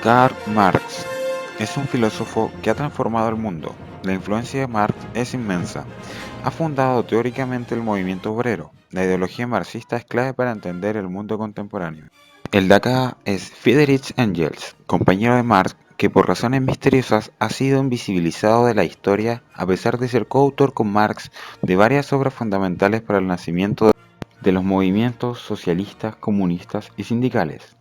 Karl Marx es un filósofo que ha transformado el mundo. La influencia de Marx es inmensa. Ha fundado teóricamente el movimiento obrero. La ideología marxista es clave para entender el mundo contemporáneo. El de acá es Friedrich Engels, compañero de Marx, que por razones misteriosas ha sido invisibilizado de la historia a pesar de ser coautor con Marx de varias obras fundamentales para el nacimiento de los movimientos socialistas, comunistas y sindicales.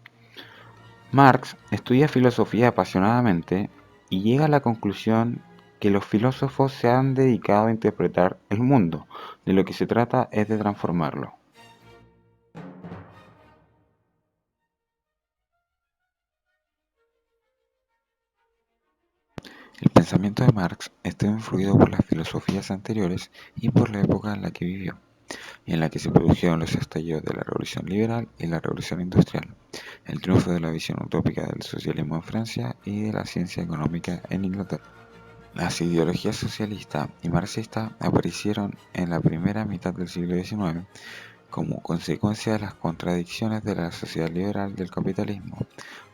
Marx estudia filosofía apasionadamente y llega a la conclusión que los filósofos se han dedicado a interpretar el mundo, de lo que se trata es de transformarlo. El pensamiento de Marx está influido por las filosofías anteriores y por la época en la que vivió, en la que se produjeron los estallidos de la Revolución Liberal y la Revolución Industrial, el triunfo de la visión utópica del socialismo en Francia y de la ciencia económica en Inglaterra. Las ideologías socialista y marxista aparecieron en la primera mitad del siglo XIX como consecuencia de las contradicciones de la sociedad liberal y el capitalismo.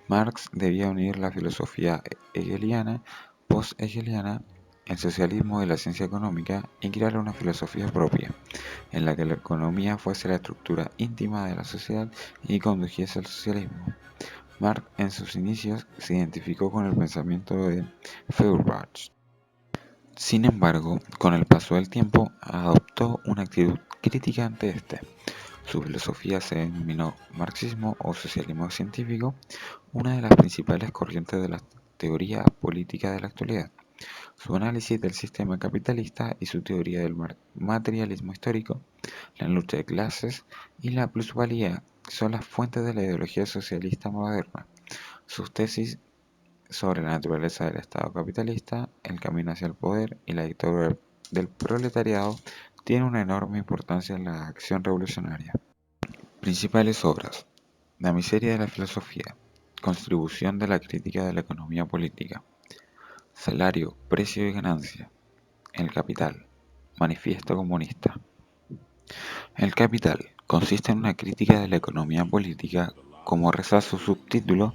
Marx debía unir la filosofía hegeliana, post-hegeliana, el socialismo y la ciencia económica y crear una filosofía propia, en la que la economía fuese la estructura íntima de la sociedad y condujese al socialismo. Marx en sus inicios se identificó con el pensamiento de Feuerbach. Sin embargo, con el paso del tiempo, adoptó una actitud crítica ante este. Su filosofía se denominó marxismo o socialismo científico, una de las principales corrientes de la teoría política de la actualidad. Su análisis del sistema capitalista y su teoría del materialismo histórico, la lucha de clases y la plusvalía son las fuentes de la ideología socialista moderna. Sus tesis sobre la naturaleza del Estado capitalista, el camino hacia el poder y la dictadura del proletariado tienen una enorme importancia en la acción revolucionaria. Principales obras: La miseria de la filosofía, Contribución de la crítica de la economía política, Salario, precio y ganancia, El capital, Manifiesto comunista. El capital consiste en una crítica de la economía política, como reza su subtítulo,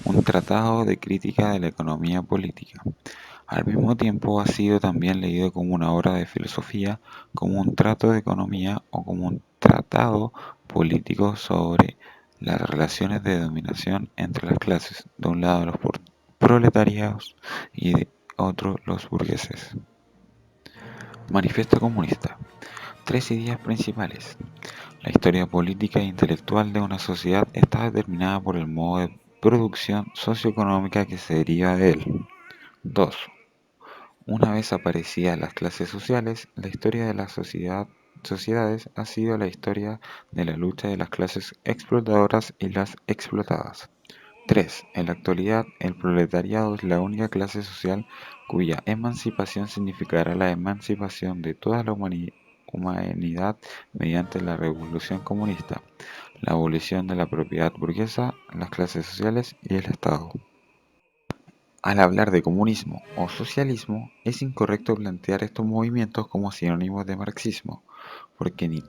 un tratado de crítica de la economía política. Al mismo tiempo ha sido también leído como una obra de filosofía, como un trato de economía o como un tratado político sobre las relaciones de dominación entre las clases, de un lado los proletariados y de otro los burgueses. Manifiesto comunista. Tres ideas principales. La historia política e intelectual de una sociedad está determinada por el modo de producción socioeconómica que se deriva de él. 2. Una vez aparecidas las clases sociales, la historia de las sociedades ha sido la historia de la lucha de las clases explotadoras y las explotadas. 3. En la actualidad, el proletariado es la única clase social cuya emancipación significará la emancipación de toda la humanidad mediante la revolución comunista, la abolición de la propiedad burguesa, las clases sociales y el Estado. Al hablar de comunismo o socialismo, es incorrecto plantear estos movimientos como sinónimos de marxismo, porque ni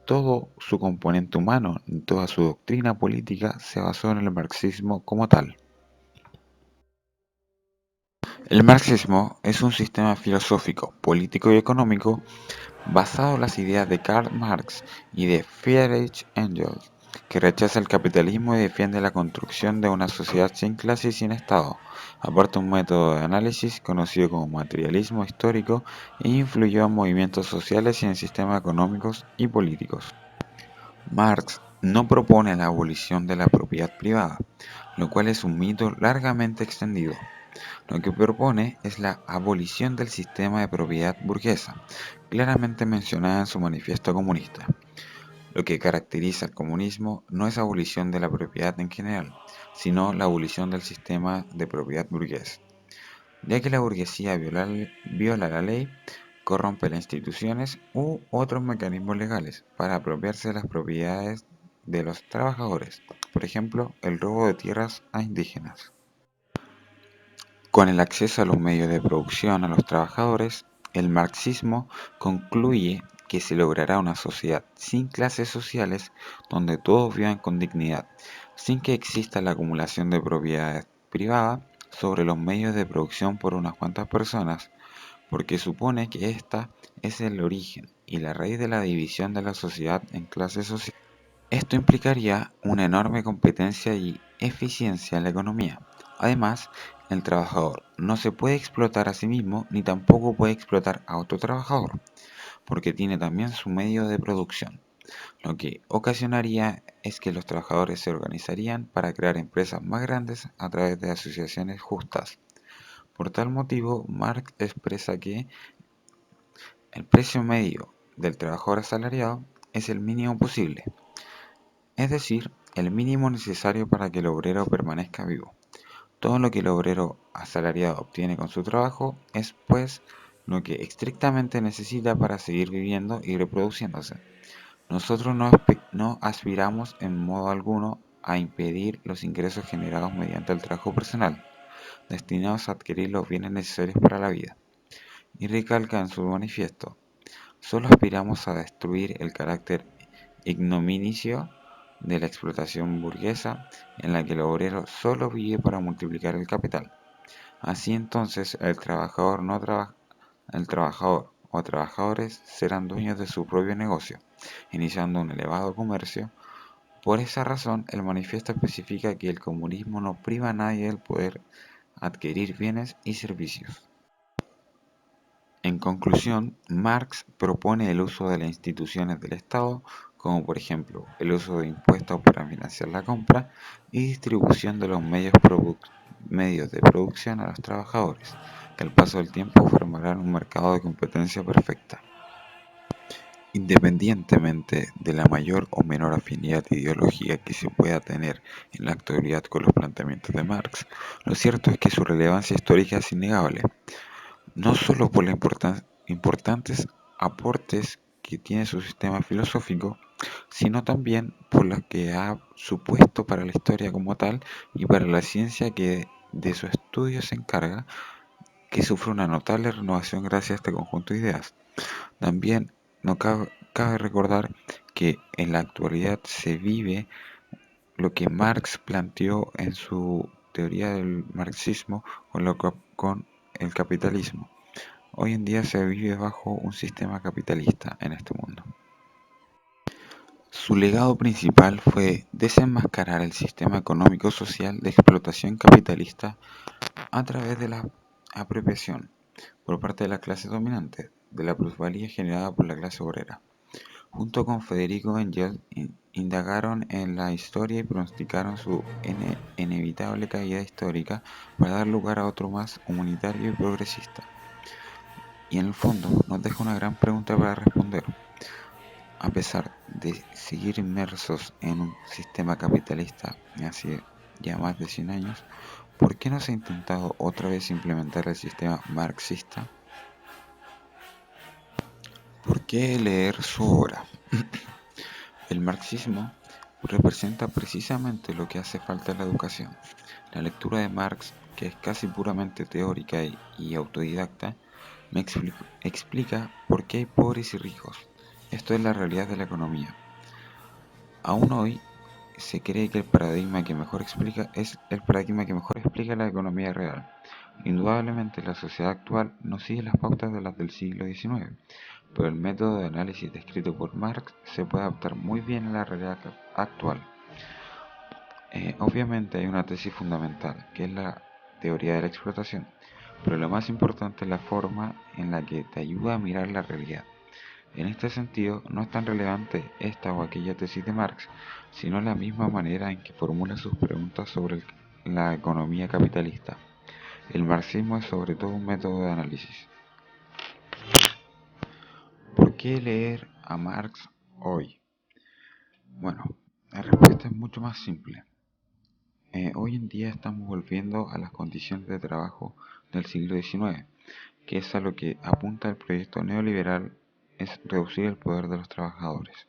todo su componente humano ni toda su doctrina política se basó en el marxismo como tal. El marxismo es un sistema filosófico, político y económico basado en las ideas de Karl Marx y de Friedrich Engels, que rechaza el capitalismo y defiende la construcción de una sociedad sin clase y sin Estado. Aporta un método de análisis conocido como materialismo histórico e influyó en movimientos sociales y en sistemas económicos y políticos. Marx no propone la abolición de la propiedad privada, lo cual es un mito largamente extendido. Lo que propone es la abolición del sistema de propiedad burguesa, claramente mencionada en su manifiesto comunista. Lo que caracteriza al comunismo no es abolición de la propiedad en general, sino la abolición del sistema de propiedad burgués, ya que la burguesía viola la ley, corrompe las instituciones u otros mecanismos legales para apropiarse de las propiedades de los trabajadores, por ejemplo, el robo de tierras a indígenas. Con el acceso a los medios de producción a los trabajadores, el marxismo concluye que se logrará una sociedad sin clases sociales donde todos vivan con dignidad, sin que exista la acumulación de propiedades privada sobre los medios de producción por unas cuantas personas, porque supone que esta es el origen y la raíz de la división de la sociedad en clases sociales. Esto implicaría una enorme competencia y eficiencia en la economía. Además, el trabajador no se puede explotar a sí mismo ni tampoco puede explotar a otro trabajador, porque tiene también su medio de producción. Lo que ocasionaría es que los trabajadores se organizarían para crear empresas más grandes a través de asociaciones justas. Por tal motivo, Marx expresa que el precio medio del trabajador asalariado es el mínimo posible, es decir, el mínimo necesario para que el obrero permanezca vivo. Todo lo que el obrero asalariado obtiene con su trabajo es, pues, lo que estrictamente necesita para seguir viviendo y reproduciéndose. Nosotros no aspiramos en modo alguno a impedir los ingresos generados mediante el trabajo personal, destinados a adquirir los bienes necesarios para la vida. Y recalca en su manifiesto: solo aspiramos a destruir el carácter ignominioso de la explotación burguesa, en la que el obrero solo vive para multiplicar el capital. Así entonces el trabajador o trabajadores serán dueños de su propio negocio, iniciando un elevado comercio. Por esa razón, el manifiesto especifica que el comunismo no priva a nadie del poder adquirir bienes y servicios. En conclusión, Marx propone el uso de las instituciones del Estado, como por ejemplo el uso de impuestos para financiar la compra y distribución de los medios de producción a los trabajadores, que al paso del tiempo formarán un mercado de competencia perfecta. Independientemente de la mayor o menor afinidad ideológica que se pueda tener en la actualidad con los planteamientos de Marx, lo cierto es que su relevancia histórica es innegable, no solo por los importantes aportes que tiene su sistema filosófico, sino también por lo que ha supuesto para la historia como tal y para la ciencia que de su estudio se encarga, que sufre una notable renovación gracias a este conjunto de ideas. También no cabe recordar que en la actualidad se vive lo que Marx planteó en su teoría del marxismo con el capitalismo. Hoy en día se vive bajo un sistema capitalista en este mundo. Su legado principal fue desenmascarar el sistema económico-social de explotación capitalista a través de la apropiación, por parte de la clase dominante, de la plusvalía generada por la clase obrera. Junto con Federico Engels, indagaron en la historia y pronosticaron su inevitable caída histórica para dar lugar a otro más humanitario y progresista. Y en el fondo nos deja una gran pregunta para responder. A pesar de seguir inmersos en un sistema capitalista hace ya más de 100 años, ¿por qué no se ha intentado otra vez implementar el sistema marxista? ¿Por qué leer su obra? El marxismo representa precisamente lo que hace falta en la educación. La lectura de Marx, que es casi puramente teórica y autodidacta, me explica por qué hay pobres y ricos. Esto es la realidad de la economía. Aún hoy se cree que el paradigma que mejor explica es el paradigma que mejor explica la economía real. Indudablemente la sociedad actual no sigue las pautas de las del siglo XIX, pero el método de análisis descrito por Marx se puede adaptar muy bien a la realidad actual. Obviamente hay una tesis fundamental, que es la teoría de la explotación, pero lo más importante es la forma en la que te ayuda a mirar la realidad. En este sentido, no es tan relevante esta o aquella tesis de Marx, sino la misma manera en que formula sus preguntas sobre la economía capitalista. El marxismo es sobre todo un método de análisis. ¿Por qué leer a Marx hoy? Bueno, la respuesta es mucho más simple. Hoy en día estamos volviendo a las condiciones de trabajo del siglo XIX, que es a lo que apunta el proyecto neoliberal, es reducir el poder de los trabajadores.